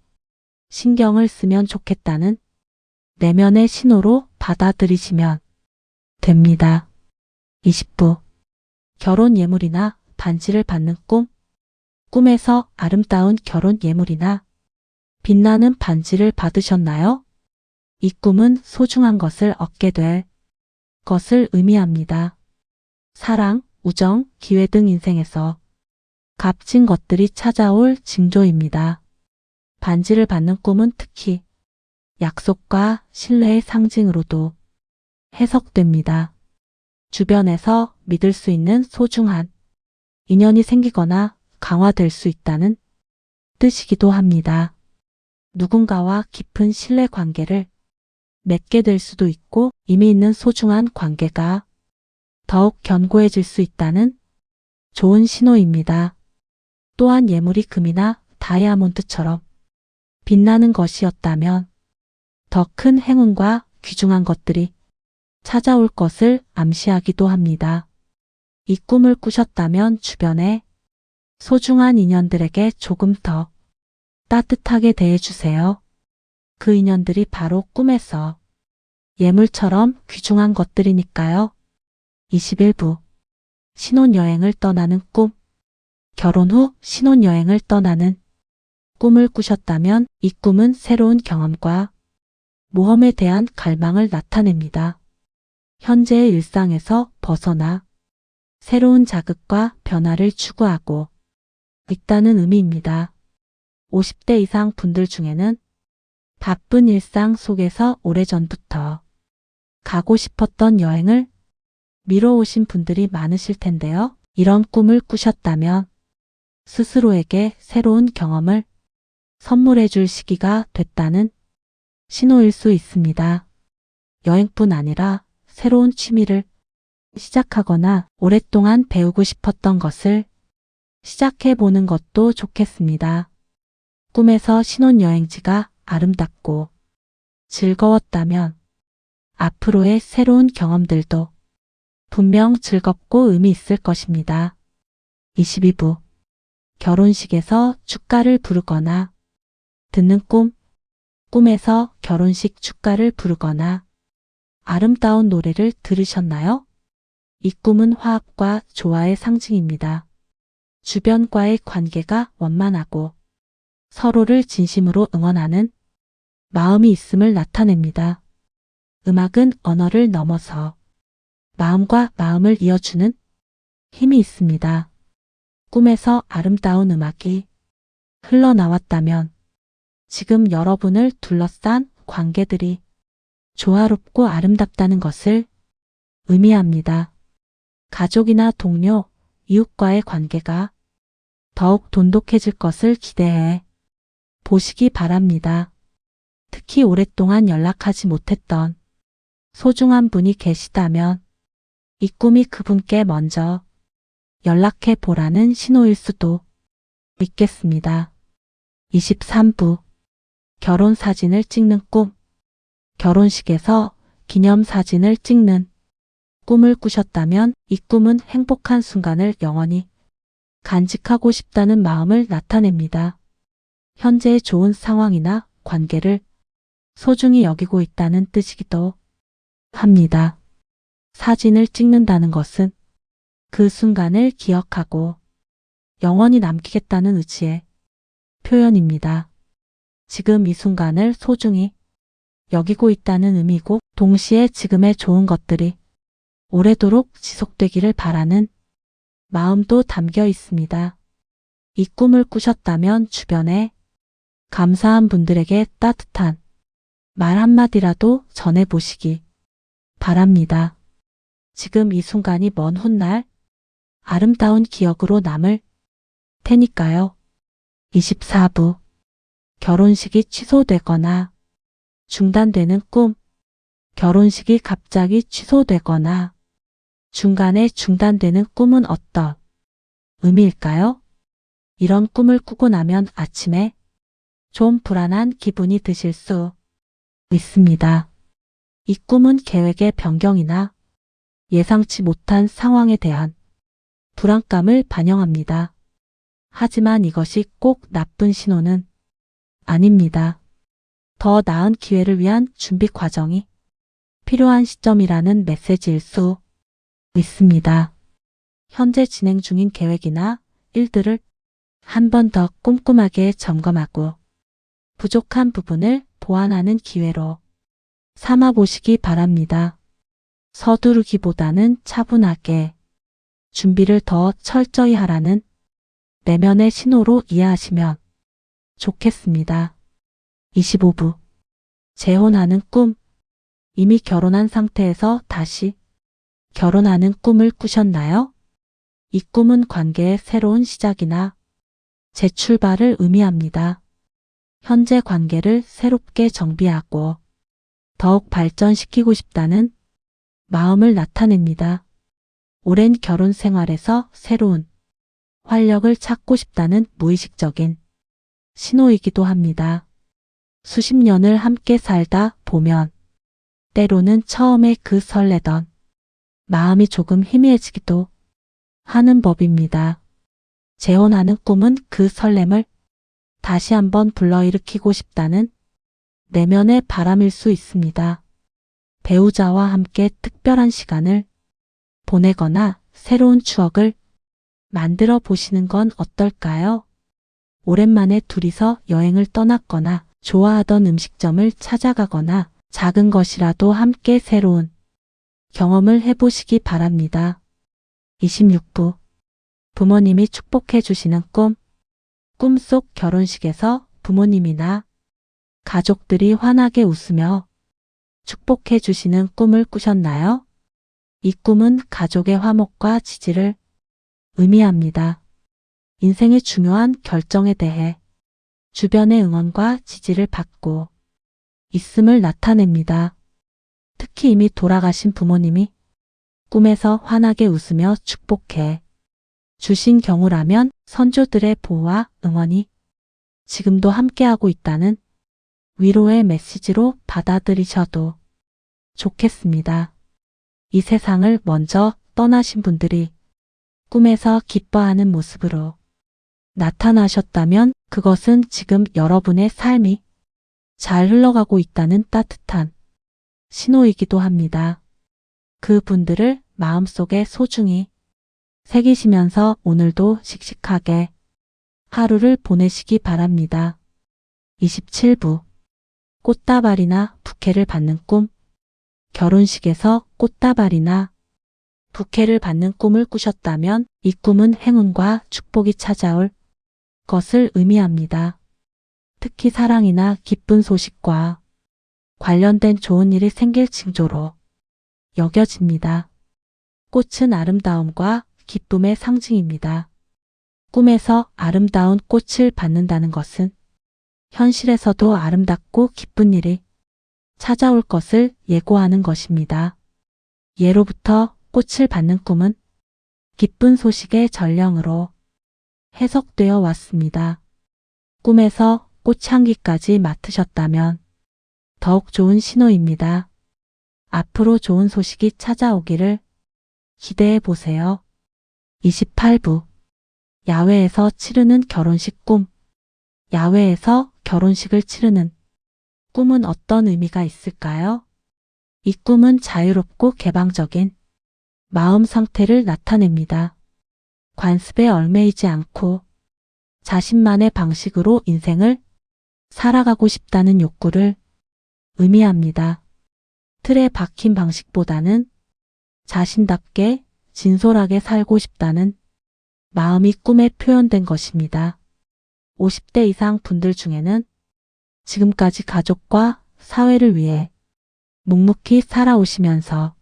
신경을 쓰면 좋겠다는 내면의 신호로 받아들이시면 됩니다. 20부 결혼 예물이나 반지를 받는 꿈. 꿈에서 아름다운 결혼 예물이나 빛나는 반지를 받으셨나요? 이 꿈은 소중한 것을 얻게 될 것을 의미합니다. 사랑, 우정, 기회 등 인생에서 값진 것들이 찾아올 징조입니다. 반지를 받는 꿈은 특히 약속과 신뢰의 상징으로도 해석됩니다. 주변에서 믿을 수 있는 소중한 인연이 생기거나 강화될 수 있다는 뜻이기도 합니다. 누군가와 깊은 신뢰 관계를 맺게 될 수도 있고 이미 있는 소중한 관계가 더욱 견고해질 수 있다는 좋은 신호입니다. 또한 예물이 금이나 다이아몬드처럼 빛나는 것이었다면 더 큰 행운과 귀중한 것들이 찾아올 것을 암시하기도 합니다. 이 꿈을 꾸셨다면 주변에 소중한 인연들에게 조금 더 따뜻하게 대해주세요. 그 인연들이 바로 꿈에서 예물처럼 귀중한 것들이니까요. 21부 신혼여행을 떠나는 꿈. 결혼 후 신혼여행을 떠나는 꿈을 꾸셨다면 이 꿈은 새로운 경험과 모험에 대한 갈망을 나타냅니다. 현재의 일상에서 벗어나 새로운 자극과 변화를 추구하고 있다는 의미입니다. 50대 이상 분들 중에는 바쁜 일상 속에서 오래전부터 가고 싶었던 여행을 미뤄오신 분들이 많으실 텐데요. 이런 꿈을 꾸셨다면 스스로에게 새로운 경험을 선물해 줄 시기가 됐다는 신호일 수 있습니다. 여행뿐 아니라 새로운 취미를 시작하거나 오랫동안 배우고 싶었던 것을 시작해 보는 것도 좋겠습니다. 꿈에서 신혼여행지가 아름답고 즐거웠다면 앞으로의 새로운 경험들도 분명 즐겁고 의미 있을 것입니다. 22부 결혼식에서 축가를 부르거나 듣는 꿈. 꿈에서 결혼식 축가를 부르거나 아름다운 노래를 들으셨나요? 이 꿈은 화합과 조화의 상징입니다. 주변과의 관계가 원만하고 서로를 진심으로 응원하는 마음이 있음을 나타냅니다. 음악은 언어를 넘어서 마음과 마음을 이어주는 힘이 있습니다. 꿈에서 아름다운 음악이 흘러나왔다면 지금 여러분을 둘러싼 관계들이 조화롭고 아름답다는 것을 의미합니다. 가족이나 동료, 이웃과의 관계가 더욱 돈독해질 것을 기대해 보시기 바랍니다. 특히 오랫동안 연락하지 못했던 소중한 분이 계시다면 이 꿈이 그분께 먼저 연락해 보라는 신호일 수도 있겠습니다. 23부 결혼 사진을 찍는 꿈. 결혼식에서 기념사진을 찍는 꿈을 꾸셨다면 이 꿈은 행복한 순간을 영원히 간직하고 싶다는 마음을 나타냅니다. 현재의 좋은 상황이나 관계를 소중히 여기고 있다는 뜻이기도 합니다. 사진을 찍는다는 것은 그 순간을 기억하고 영원히 남기겠다는 의지의 표현입니다. 지금 이 순간을 소중히 여기고 있다는 의미고 동시에 지금의 좋은 것들이 오래도록 지속되기를 바라는 마음도 담겨 있습니다. 이 꿈을 꾸셨다면 주변에 감사한 분들에게 따뜻한 말 한마디라도 전해보시기 바랍니다. 지금 이 순간이 먼 훗날 아름다운 기억으로 남을 테니까요. 24부 결혼식이 취소되거나 중단되는 꿈. 결혼식이 갑자기 취소되거나 중간에 중단되는 꿈은 어떤 의미일까요? 이런 꿈을 꾸고 나면 아침에 좀 불안한 기분이 드실 수 있습니다. 이 꿈은 계획의 변경이나 예상치 못한 상황에 대한 불안감을 반영합니다. 하지만 이것이 꼭 나쁜 신호는 아닙니다. 더 나은 기회를 위한 준비 과정이 필요한 시점이라는 메시지일 수 있습니다. 현재 진행 중인 계획이나 일들을 한 번 더 꼼꼼하게 점검하고 부족한 부분을 보완하는 기회로 삼아 보시기 바랍니다. 서두르기보다는 차분하게 준비를 더 철저히 하라는 내면의 신호로 이해하시면 좋겠습니다. 25부 재혼하는 꿈. 이미 결혼한 상태에서 다시 결혼하는 꿈을 꾸셨나요? 이 꿈은 관계의 새로운 시작이나 재출발을 의미합니다. 현재 관계를 새롭게 정비하고 더욱 발전시키고 싶다는 마음을 나타냅니다. 오랜 결혼 생활에서 새로운 활력을 찾고 싶다는 무의식적인 신호이기도 합니다. 수십 년을 함께 살다 보면 때로는 처음에 그 설레던 마음이 조금 희미해지기도 하는 법입니다. 재혼하는 꿈은 그 설렘을 다시 한번 불러일으키고 싶다는 내면의 바람일 수 있습니다. 배우자와 함께 특별한 시간을 보내거나 새로운 추억을 만들어 보시는 건 어떨까요? 오랜만에 둘이서 여행을 떠났거나 좋아하던 음식점을 찾아가거나 작은 것이라도 함께 새로운 경험을 해보시기 바랍니다. 26부 부모님이 축복해 주시는 꿈. 꿈속 결혼식에서 부모님이나 가족들이 환하게 웃으며 축복해 주시는 꿈을 꾸셨나요? 이 꿈은 가족의 화목과 지지를 의미합니다. 인생의 중요한 결정에 대해 주변의 응원과 지지를 받고 있음을 나타냅니다. 특히 이미 돌아가신 부모님이 꿈에서 환하게 웃으며 축복해 주신 경우라면 선조들의 보호와 응원이 지금도 함께하고 있다는 위로의 메시지로 받아들이셔도 좋겠습니다. 이 세상을 먼저 떠나신 분들이 꿈에서 기뻐하는 모습으로 나타나셨다면 그것은 지금 여러분의 삶이 잘 흘러가고 있다는 따뜻한 신호이기도 합니다. 그 분들을 마음속에 소중히 새기시면서 오늘도 씩씩하게 하루를 보내시기 바랍니다. 27부 꽃다발이나 부케를 받는 꿈. 결혼식에서 꽃다발이나 부케를 받는 꿈을 꾸셨다면 이 꿈은 행운과 축복이 찾아올 것을 의미합니다. 특히 사랑이나 기쁜 소식과 관련된 좋은 일이 생길 징조로 여겨집니다. 꽃은 아름다움과 기쁨의 상징입니다. 꿈에서 아름다운 꽃을 받는다는 것은 현실에서도 아름답고 기쁜 일이 찾아올 것을 예고하는 것입니다. 예로부터 꽃을 받는 꿈은 기쁜 소식의 전령으로 해석되어 왔습니다. 꿈에서 꽃향기까지 맡으셨다면 더욱 좋은 신호입니다. 앞으로 좋은 소식이 찾아오기를 기대해 보세요. 28부. 야외에서 치르는 결혼식 꿈. 야외에서 결혼식을 치르는 꿈은 어떤 의미가 있을까요? 이 꿈은 자유롭고 개방적인 마음 상태를 나타냅니다. 관습에 얽매이지 않고 자신만의 방식으로 인생을 살아가고 싶다는 욕구를 의미합니다. 틀에 박힌 방식보다는 자신답게 진솔하게 살고 싶다는 마음이 꿈에 표현된 것입니다. 50대 이상 분들 중에는 지금까지 가족과 사회를 위해 묵묵히 살아오시면서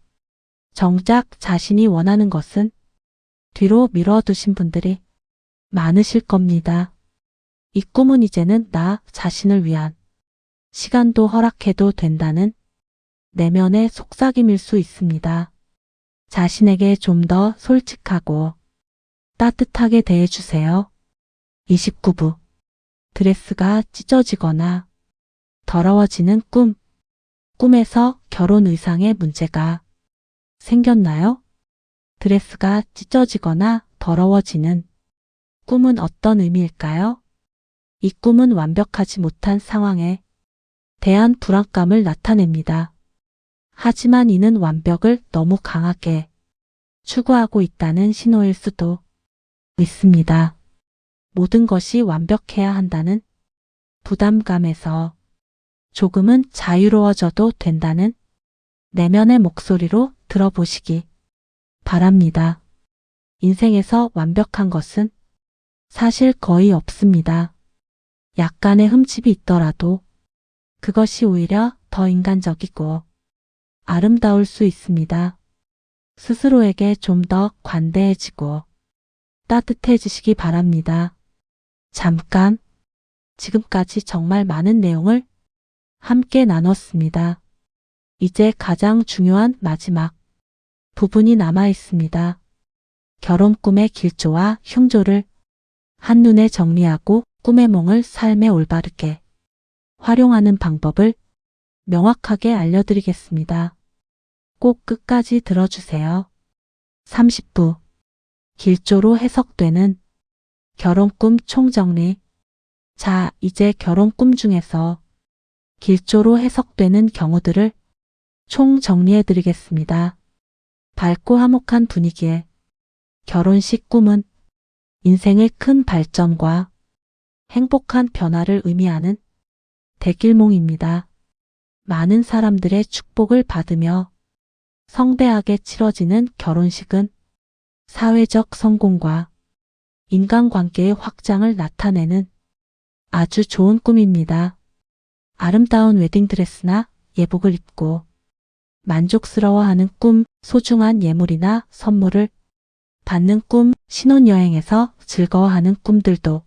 정작 자신이 원하는 것은 뒤로 미뤄두신 분들이 많으실 겁니다. 이 꿈은 이제는 나 자신을 위한 시간도 허락해도 된다는 내면의 속삭임일 수 있습니다. 자신에게 좀 더 솔직하고 따뜻하게 대해주세요. 29부. 드레스가 찢어지거나 더러워지는 꿈. 꿈에서 결혼 의상에 문제가 생겼나요? 드레스가 찢어지거나 더러워지는 꿈은 어떤 의미일까요? 이 꿈은 완벽하지 못한 상황에 대한 불안감을 나타냅니다. 하지만 이는 완벽을 너무 강하게 추구하고 있다는 신호일 수도 있습니다. 모든 것이 완벽해야 한다는 부담감에서 조금은 자유로워져도 된다는 내면의 목소리로 들어보시기 바랍니다. 인생에서 완벽한 것은 사실 거의 없습니다. 약간의 흠집이 있더라도 그것이 오히려 더 인간적이고 아름다울 수 있습니다. 스스로에게 좀 더 관대해지고 따뜻해지시기 바랍니다. 잠깐, 지금까지 정말 많은 내용을 함께 나눴습니다. 이제 가장 중요한 마지막 부분이 남아 있습니다. 결혼 꿈의 길조와 흉조를 한눈에 정리하고 꿈의 몽을 삶에 올바르게 활용하는 방법을 명확하게 알려드리겠습니다. 꼭 끝까지 들어주세요. 30부. 길조로 해석되는 결혼꿈 총정리. 자, 이제 결혼꿈 중에서 길조로 해석되는 경우들을 총정리해드리겠습니다. 밝고 화목한 분위기의 결혼식 꿈은 인생의 큰 발전과 행복한 변화를 의미하는 대길몽입니다. 많은 사람들의 축복을 받으며 성대하게 치러지는 결혼식은 사회적 성공과 인간관계의 확장을 나타내는 아주 좋은 꿈입니다. 아름다운 웨딩드레스나 예복을 입고 만족스러워하는 꿈, 소중한 예물이나 선물을 받는 꿈, 신혼여행에서 즐거워하는 꿈들도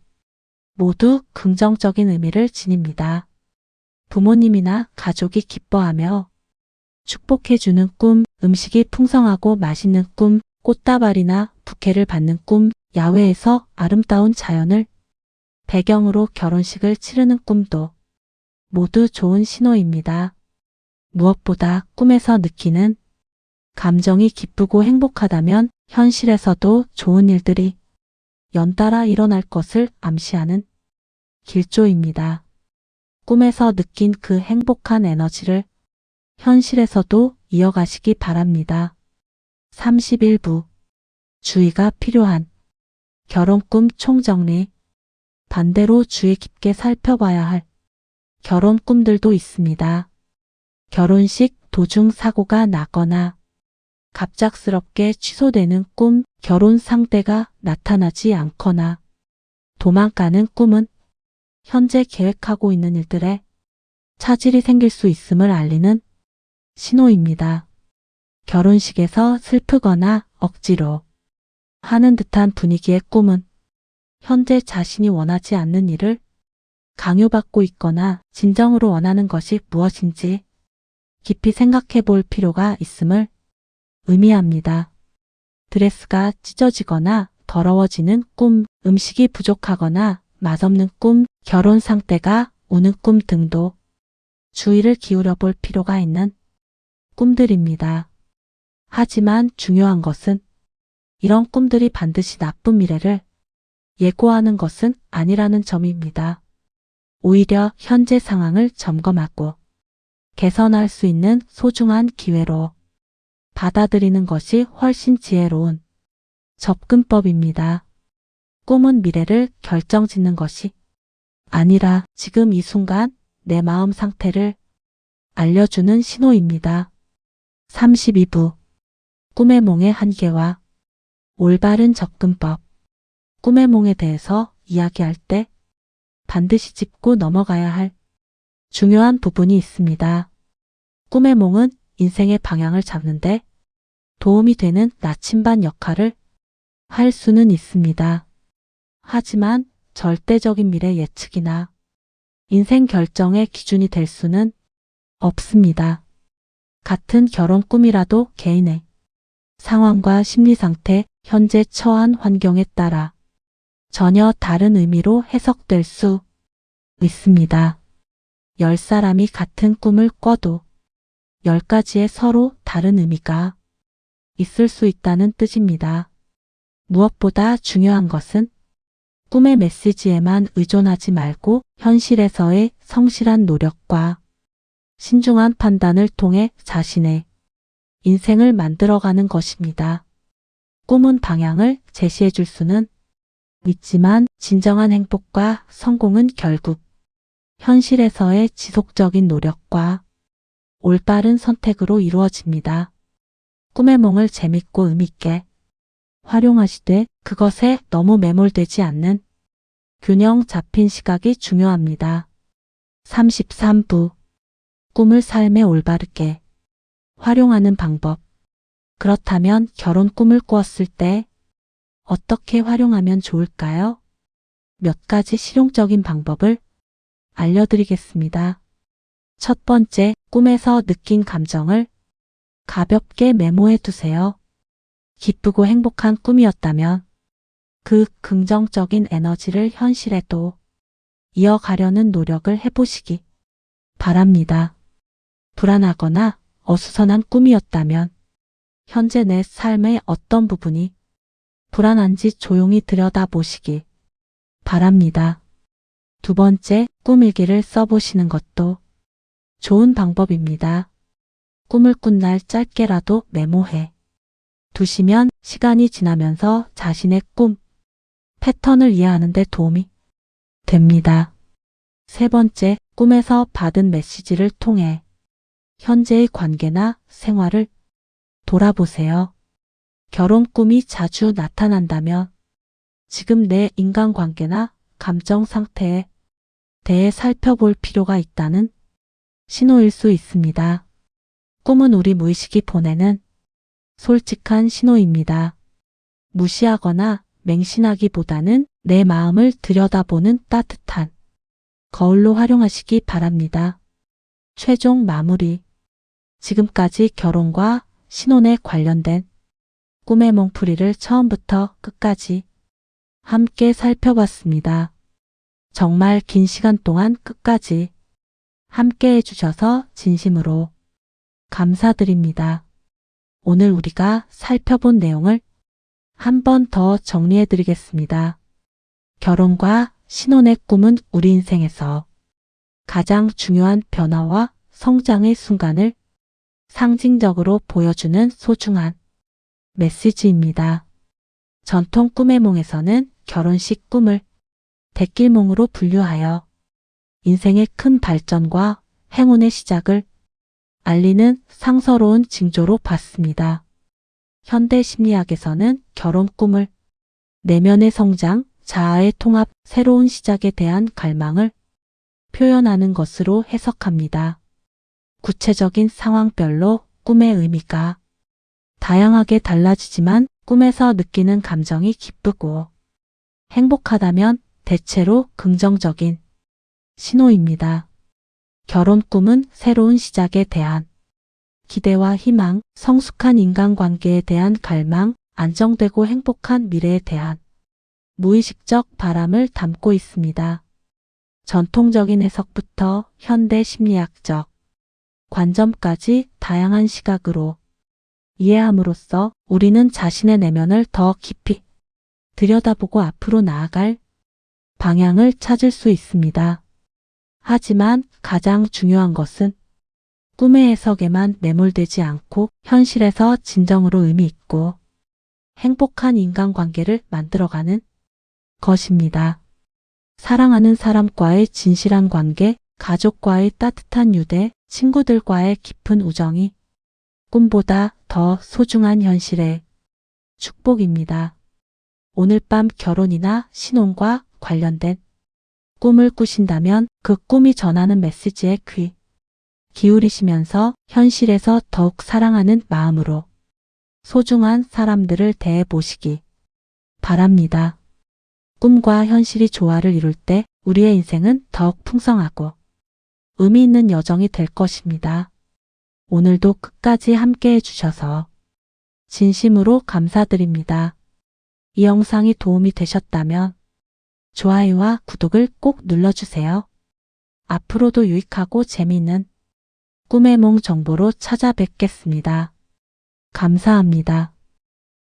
모두 긍정적인 의미를 지닙니다. 부모님이나 가족이 기뻐하며 축복해주는 꿈, 음식이 풍성하고 맛있는 꿈, 꽃다발이나 부케를 받는 꿈, 야외에서 아름다운 자연을 배경으로 결혼식을 치르는 꿈도 모두 좋은 신호입니다. 무엇보다 꿈에서 느끼는 감정이 기쁘고 행복하다면 현실에서도 좋은 일들이 연달아 일어날 것을 암시하는 길조입니다. 꿈에서 느낀 그 행복한 에너지를 현실에서도 이어가시기 바랍니다. 31부. 주의가 필요한 결혼꿈 총정리. 반대로 주의 깊게 살펴봐야 할 결혼 꿈들도 있습니다. 결혼식 도중 사고가 나거나 갑작스럽게 취소되는 꿈, 결혼 상대가 나타나지 않거나 도망가는 꿈은 현재 계획하고 있는 일들에 차질이 생길 수 있음을 알리는 신호입니다. 결혼식에서 슬프거나 억지로 하는 듯한 분위기의 꿈은 현재 자신이 원하지 않는 일을 강요받고 있거나 진정으로 원하는 것이 무엇인지 깊이 생각해 볼 필요가 있음을 의미합니다. 드레스가 찢어지거나 더러워지는 꿈, 음식이 부족하거나 맛없는 꿈, 결혼 상대가 우는 꿈 등도 주의를 기울여 볼 필요가 있는 꿈들입니다. 하지만 중요한 것은 이런 꿈들이 반드시 나쁜 미래를 예고하는 것은 아니라는 점입니다. 오히려 현재 상황을 점검하고 개선할 수 있는 소중한 기회로 받아들이는 것이 훨씬 지혜로운 접근법입니다. 꿈은 미래를 결정짓는 것이 아니라 지금 이 순간 내 마음 상태를 알려주는 신호입니다. 32부 꿈의 몽의 한계와 올바른 접근법. 꿈의 몽에 대해서 이야기할 때 반드시 짚고 넘어가야 할 중요한 부분이 있습니다. 꿈의 몽은 인생의 방향을 잡는데 도움이 되는 나침반 역할을 할 수는 있습니다. 하지만 절대적인 미래 예측이나 인생 결정의 기준이 될 수는 없습니다. 같은 결혼 꿈이라도 개인의 상황과 심리 상태, 현재 처한 환경에 따라 전혀 다른 의미로 해석될 수 있습니다. 10사람이 같은 꿈을 꿔도 10가지의 서로 다른 의미가 있을 수 있다는 뜻입니다. 무엇보다 중요한 것은 꿈의 메시지에만 의존하지 말고 현실에서의 성실한 노력과 신중한 판단을 통해 자신의 인생을 만들어가는 것입니다. 꿈은 방향을 제시해 줄 수는 있지만 진정한 행복과 성공은 결국 현실에서의 지속적인 노력과 올바른 선택으로 이루어집니다. 꿈의 몽을 재밌고 의미있게 활용하시되 그것에 너무 매몰되지 않는 균형 잡힌 시각이 중요합니다. 33부 꿈을 삶에 올바르게 활용하는 방법. 그렇다면 결혼 꿈을 꾸었을 때 어떻게 활용하면 좋을까요? 몇 가지 실용적인 방법을 알려드리겠습니다. 첫 번째, 꿈에서 느낀 감정을 가볍게 메모해 두세요. 기쁘고 행복한 꿈이었다면 그 긍정적인 에너지를 현실에도 이어가려는 노력을 해보시기 바랍니다. 불안하거나 어수선한 꿈이었다면 현재 내 삶의 어떤 부분이 불안한지 조용히 들여다보시기 바랍니다. 두 번째, 꿈일기를 써보시는 것도 좋은 방법입니다. 꿈을 꾼 날 짧게라도 메모해 두시면 시간이 지나면서 자신의 꿈 패턴을 이해하는 데 도움이 됩니다. 세 번째, 꿈에서 받은 메시지를 통해 현재의 관계나 생활을 돌아보세요. 결혼 꿈이 자주 나타난다면 지금 내 인간관계나 감정 상태에 대해 살펴볼 필요가 있다는 신호일 수 있습니다. 꿈은 우리 무의식이 보내는 솔직한 신호입니다. 무시하거나 맹신하기보다는 내 마음을 들여다보는 따뜻한 거울로 활용하시기 바랍니다. 최종 마무리. 지금까지 결혼과 신혼에 관련된 꿈의 몽풀이를 처음부터 끝까지 함께 살펴봤습니다. 정말 긴 시간 동안 끝까지 함께 해주셔서 진심으로 감사드립니다. 오늘 우리가 살펴본 내용을 한 번 더 정리해 드리겠습니다. 결혼과 신혼의 꿈은 우리 인생에서 가장 중요한 변화와 성장의 순간을 상징적으로 보여주는 소중한 메시지입니다. 전통 꿈의 몽에서는 결혼식 꿈을 대길몽으로 분류하여 인생의 큰 발전과 행운의 시작을 알리는 상서로운 징조로 봤습니다. 현대 심리학에서는 결혼 꿈을 내면의 성장, 자아의 통합, 새로운 시작에 대한 갈망을 표현하는 것으로 해석합니다. 구체적인 상황별로 꿈의 의미가 다양하게 달라지지만 꿈에서 느끼는 감정이 기쁘고 행복하다면 대체로 긍정적인 신호입니다. 결혼 꿈은 새로운 시작에 대한 기대와 희망, 성숙한 인간관계에 대한 갈망, 안정되고 행복한 미래에 대한 무의식적 바람을 담고 있습니다. 전통적인 해석부터 현대 심리학적 관점까지 다양한 시각으로 이해함으로써 우리는 자신의 내면을 더 깊이 들여다보고 앞으로 나아갈 방향을 찾을 수 있습니다. 하지만 가장 중요한 것은 꿈의 해석에만 매몰되지 않고 현실에서 진정으로 의미 있고 행복한 인간관계를 만들어가는 것입니다. 사랑하는 사람과의 진실한 관계, 가족과의 따뜻한 유대, 친구들과의 깊은 우정이 꿈보다 더 소중한 현실의 축복입니다. 오늘 밤 결혼이나 신혼과 관련된 꿈을 꾸신다면 그 꿈이 전하는 메시지에 귀 기울이시면서 현실에서 더욱 사랑하는 마음으로 소중한 사람들을 대해 보시기 바랍니다. 꿈과 현실이 조화를 이룰 때 우리의 인생은 더욱 풍성하고 의미 있는 여정이 될 것입니다. 오늘도 끝까지 함께 해주셔서 진심으로 감사드립니다. 이 영상이 도움이 되셨다면 좋아요와 구독을 꼭 눌러주세요. 앞으로도 유익하고 재미있는 꿈의 몽 정보로 찾아뵙겠습니다. 감사합니다.